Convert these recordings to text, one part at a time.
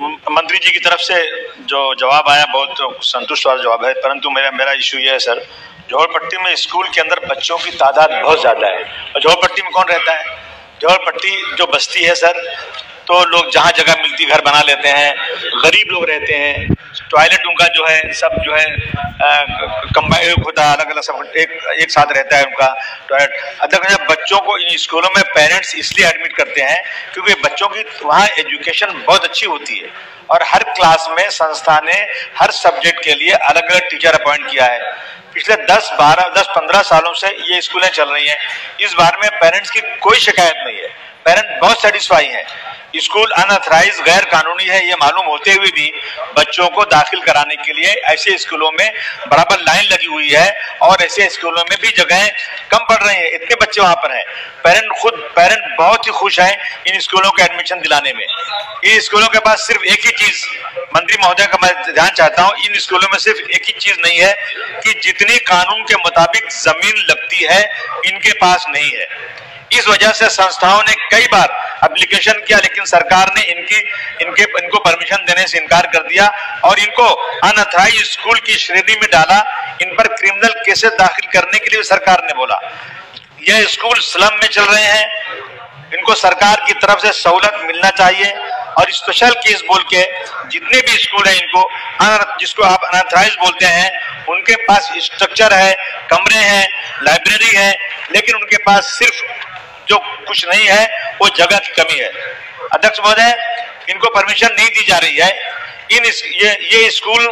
मंत्री जी की तरफ से जो जवाब आया बहुत संतुष्ट वाला जवाब है, परंतु मेरा इशू ये है सर, झोपड़पट्टी में स्कूल के अंदर बच्चों की तादाद बहुत ज़्यादा है। और झोपड़पट्टी में कौन रहता है? झोपड़पट्टी जो बस्ती है सर, तो लोग जहाँ जगह मिलती घर बना लेते हैं, गरीब लोग रहते हैं, टॉयलेट उनका जो है सब जो है कंबाइन होता है, अलग अलग सब एक साथ रहता है उनका टॉयलेट। अगर बच्चों को इन स्कूलों में पेरेंट्स इसलिए एडमिट करते हैं क्योंकि बच्चों की वहाँ एजुकेशन बहुत अच्छी होती है और हर क्लास में संस्था ने हर सब्जेक्ट के लिए अलग अलग टीचर अपॉइंट किया है। पिछले 10-15 सालों से ये स्कूलें चल रही हैं। इस बारे में पेरेंट्स की कोई शिकायत नहीं है, पेरेंट्स बहुत सेटिस्फाई हैं। स्कूल अनऑथराइज गैर कानूनी है ये मालूम होते हुए भी बच्चों को दाखिल कराने के लिए ऐसे स्कूलों में बराबर लाइन लगी हुई है और ऐसे स्कूलों में भी जगहें कम पड़ रही हैं, इतने बच्चे वहां पर हैं। पेरेंट बहुत ही खुश हैं इन स्कूलों के एडमिशन दिलाने में। इन स्कूलों के पास सिर्फ एक ही चीज, मंत्री महोदय का मैं ध्यान चाहता हूं, इन स्कूलों में सिर्फ एक ही चीज नहीं है कि जितनी कानून के मुताबिक जमीन लगती है इनके पास नहीं है। इस वजह से संस्थाओं ने कई बार एप्लीकेशन किया लेकिन सरकार ने इनको परमिशन देने से इनकार कर दिया और इनको अनऑथराइज स्कूल की श्रेणी में डाला। इन पर क्रिमिनल केसेस दाखिल करने के लिए सरकार ने बोला। यह स्कूल स्लम में चल रहे हैं, इनको सरकार की तरफ से सहूलत मिलना चाहिए और स्पेशल केस बोल के जितने भी स्कूल हैं इनको जिसको आप अनऑथराइज बोलते हैं उनके पास स्ट्रक्चर है, कमरे हैं, लाइब्रेरी है, लेकिन उनके पास सिर्फ जो कुछ नहीं है वो जगह की कमी है। अध्यक्ष महोदय, इनको परमिशन नहीं दी जा रही है। ये स्कूल,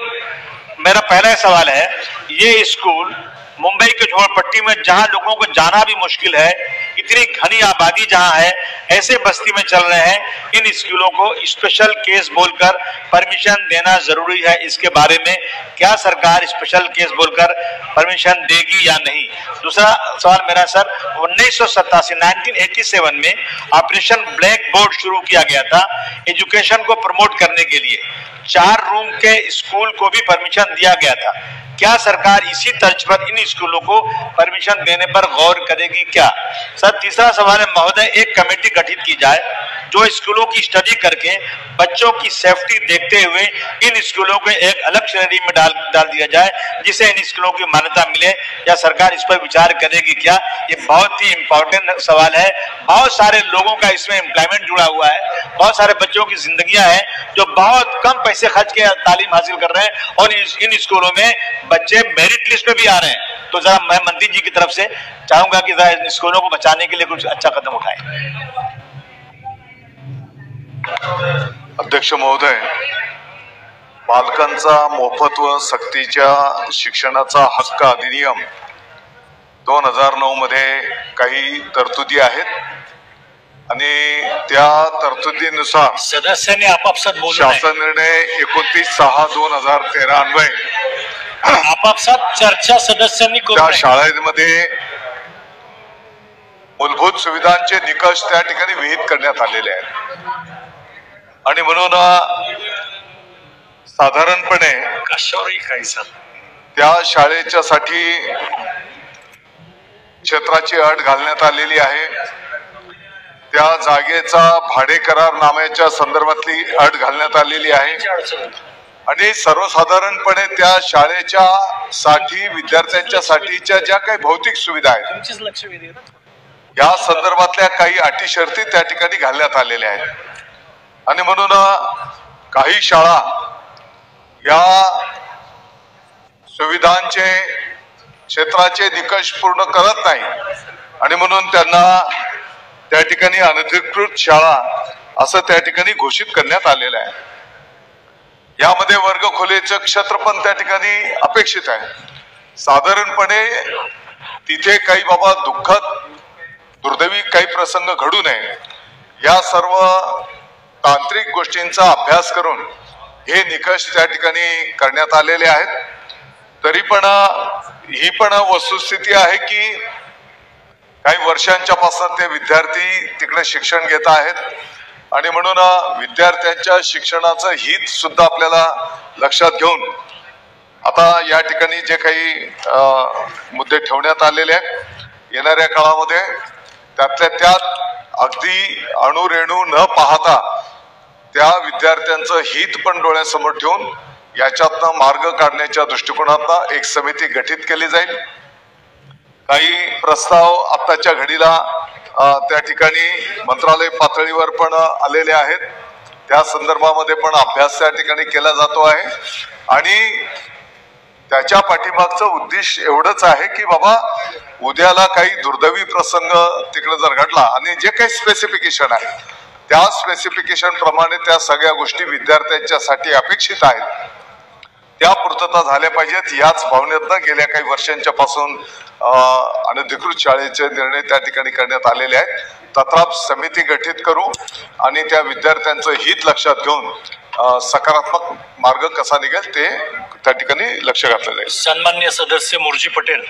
मेरा पहला सवाल है, ये स्कूल मुंबई के झोपड़पट्टी में जहां लोगों को जाना भी मुश्किल है, इतनी घनी आबादी जहां है, ऐसे बस्ती में चल रहे हैं। इन स्कूलों को स्पेशल केस बोलकर परमिशन देना जरूरी है। इसके बारे में क्या सरकार स्पेशल केस बोलकर परमिशन देगी या नहीं? दूसरा सवाल मेरा सर, 1987 में ऑपरेशन ब्लैक बोर्ड शुरू किया गया था एजुकेशन को प्रमोट करने के लिए। 4 रूम के स्कूल को भी परमिशन दिया गया था। क्या सरकार इसी तर्ज पर इन स्कूलों को परमिशन देने पर गौर करेगी क्या? सर, तीसरा सवाल है महोदय, एक कमेटी गठित की जाए जो स्कूलों की स्टडी करके बच्चों की सेफ्टी देखते हुए इन स्कूलों को एक अलग श्रेणी में डाल दिया जाए जिसे इन स्कूलों की मान्यता मिले। या सरकार इस पर विचार करेगी क्या? ये बहुत ही इंपॉर्टेंट सवाल है। बहुत सारे लोगों का इसमें एम्प्लॉयमेंट जुड़ा हुआ है, बहुत सारे बच्चों की जिंदगियां हैं जो बहुत कम पैसे खर्च के तालीम हासिल कर रहे हैं और इन स्कूलों में बच्चे मेरिट लिस्ट में भी आ रहे हैं। तो जरा मैं मंत्री जी की तरफ से चाहूंगा कि जरा इन स्कूलों को बचाने के लिए कुछ अच्छा कदम उठाएं। अध्यक्ष महोदय, पालकांचा मोफत व सक्तीच्या शिक्षणाचा हक्क अधिनियम 2009 मध्ये काही तरतुदी आहेत आणि त्या तरतुदीनुसार सदस्यांनी आपापसात बोलू नये। शासन निर्णय 29/6/2013 अन्वये आपापसात चर्चा सदस्यांनी करू त्या नये। शाळेमध्ये मूलभूत सुविधांचे निकष त्या ठिकाणी विहित करण्यात आलेले आहेत आणि म्हणून साधारणपणे कशावरही काही सांग, त्या शाळेच्या साठी क्षेत्राची अट घालण्यात आलेली आहे। त्या जागेचा भाडे करारनाम्याच्या संदर्भातली अट घालण्यात आलेली आहे आणि सर्वसाधारणपणे त्या शाळेच्या साठी विद्यार्थ्यांच्या साठीच्या ज्या काही भौतिक सुविधा आहेत या संदर्भातल्या काही अटी शर्ती त्या ठिकाणी घालण्यात आलेल्या आहेत आणि म्हणून काही शाळा या सुविधांचे क्षेत्राचे निकष पूर्ण करत नाही आणि म्हणून त्यांना त्या ठिकाणी अनधिकृत शाळा असं त्या ठिकाणी घोषित करण्यात आलेलं आहे। यामध्ये वर्ग खोलीचं क्षेत्र पण त्या ठिकाणी अपेक्षित आहे। साधारणपणे तिथे काही बाबा दुःखद दुर्दैवी काही प्रसंग घडू नये या सर्व तांत्रिक गोष्टींचा अभ्यास करून हे निकष त्या ठिकाणी करण्यात आलेले आहेत। तरी पण ही पण वस्तुस्थिती आहे की काही वर्षांच्या पासून ते विद्यार्थी तिकडे शिक्षण घेत आहेत आणि म्हणून विद्यार्थ्यांच्या शिक्षणाचं हित सुद्धा आपल्याला लक्षात घेऊन आता या ठिकाणी जे काही मुद्दे ठेवण्यात आलेले आहेत येणाऱ्या काळामध्ये त्यातल्या त्यात अगदी अणुरेणू न पाहता त्या विद्यार्थ्यांचं हित पण डोळ्यासमोर ठेवून याच्यातनं मार्ग काढण्याच्या दृष्टिकोनातनं एक समिती गठीत केली जाईल. काही प्रस्ताव आत्ताच्या घडीला त्या ठिकाणी मंत्रालय पातळीवर पण आलेले आहेत. त्या संदर्भामध्ये पण अभ्यास त्या ठिकाणी केला जातो आहे आणि त्याच्या पाठीमागचं उद्देश एवढंच आहे की बाबा उद्याला काही दुर्दैवी प्रसंग तिकडे जर घडला आणि जे काही स्पेसिफिकेशन आहे त्या स्पेसिफिकेशन प्रमाणे त्या सगळ्या गोष्टी विद्यार्थ्यांच्यासाठी अपेक्षित आहेत त्या पूर्तता झाल्या पाहिजेत. याच भावनेतनं गेल्या काही वर्षांच्या पासून अनधिकृत शाळेचे निर्णय त्या ठिकाणी करण्यात आलेले आहेत. तत्राप समिती गठीत करू आणि त्या विद्यार्थ्यांचं हित लक्षात घेऊन सकारात्मक मार्ग कसा निघेल ते त्या ठिकाणी लक्ष घातलं जाईल. सन्मान्य सदस्य मुर्जी पटेल.